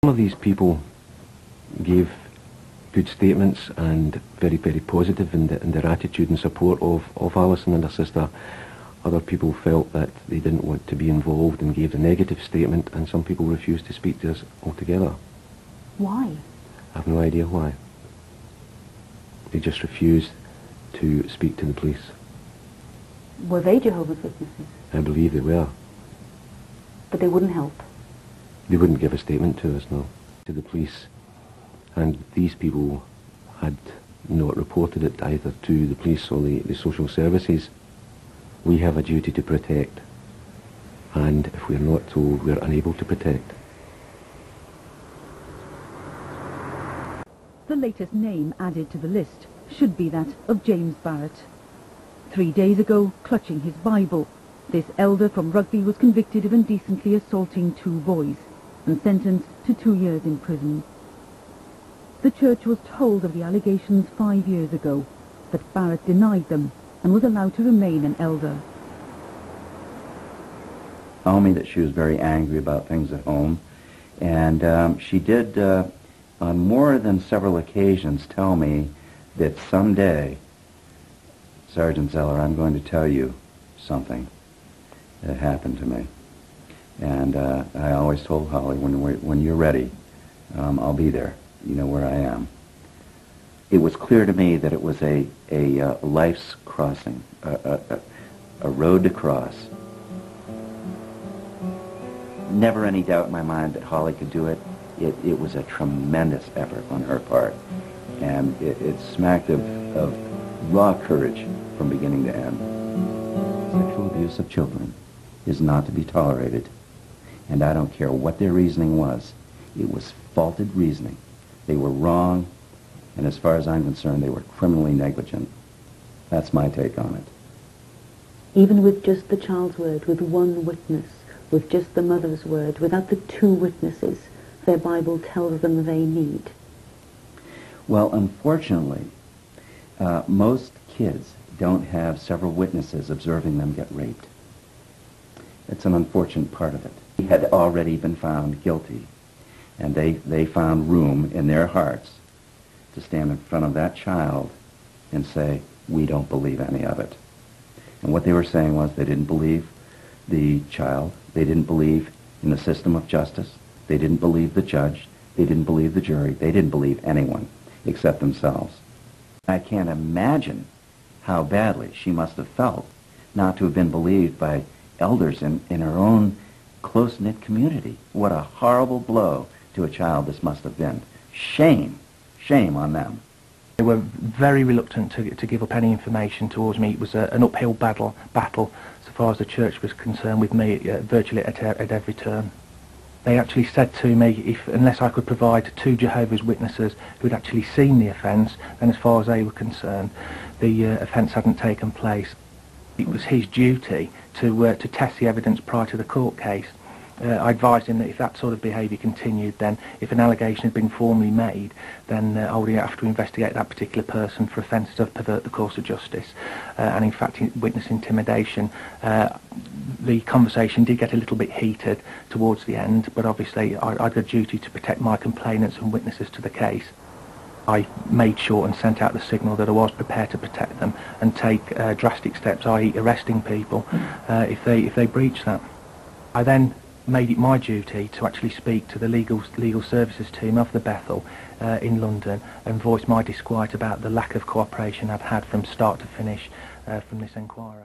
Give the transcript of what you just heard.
Some of these people gave good statements and very, very positive in their attitude and support of Alison and her sister. Other people felt that they didn't want to be involved and gave a negative statement, and some people refused to speak to us altogether. Why? I have no idea why. They just refused to speak to the police. Were they Jehovah's Witnesses? I believe they were. But they wouldn't help? They wouldn't give a statement to us, no, to the police. And these people had not reported it either to the police or the social services. We have a duty to protect, and if we're not told, we're unable to protect. The latest name added to the list should be that of James Barrett. 3 days ago, clutching his Bible, this elder from Rugby was convicted of indecently assaulting 2 boys and sentenced to 2 years in prison. The church was told of the allegations 5 years ago, but Barrett denied them and was allowed to remain an elder. Told me that she was very angry about things at home, and she did on more than several occasions tell me that someday, Sergeant Zeller, I'm going to tell you something that happened to me. And I always told Holly, when you're ready, I'll be there. You know where I am. It was clear to me that it was a life's crossing, a road to cross. Never any doubt in my mind that Holly could do it. It was a tremendous effort on her part, and it smacked of raw courage from beginning to end. Sexual abuse of children is not to be tolerated, and I don't care what their reasoning was. It was faulted reasoning. They were wrong, and as far as I'm concerned, they were criminally negligent. That's my take on it. Even with just the child's word, with one witness, with just the mother's word, without the 2 witnesses their Bible tells them they need? Well, unfortunately, most kids don't have several witnesses observing them get raped. It's an unfortunate part of it. He had already been found guilty, and they found room in their hearts to stand in front of that child and say, we don't believe any of it. And what they were saying was they didn't believe the child, they didn't believe in the system of justice, they didn't believe the judge, they didn't believe the jury, they didn't believe anyone except themselves. I can't imagine how badly she must have felt not to have been believed by elders in her own close-knit community. What a horrible blow to a child this must have been. Shame. Shame on them. They were very reluctant to give up any information towards me. It was an uphill battle so far as the church was concerned with me virtually at every turn. They actually said to me, unless I could provide 2 Jehovah's Witnesses who had actually seen the offence, then as far as they were concerned, the offence hadn't taken place. It was his duty to test the evidence prior to the court case. I advised him that if that sort of behaviour continued, then if an allegation had been formally made, then I would have to investigate that particular person for offences of pervert the course of justice and in fact witness intimidation. The conversation did get a little bit heated towards the end, but obviously I had a duty to protect my complainants and witnesses to the case. I made sure and sent out the signal that I was prepared to protect them and take drastic steps, i.e. arresting people if they breach that. I then made it my duty to actually speak to the legal services team of the Bethel in London and voice my disquiet about the lack of cooperation I'd had from start to finish from this inquiry.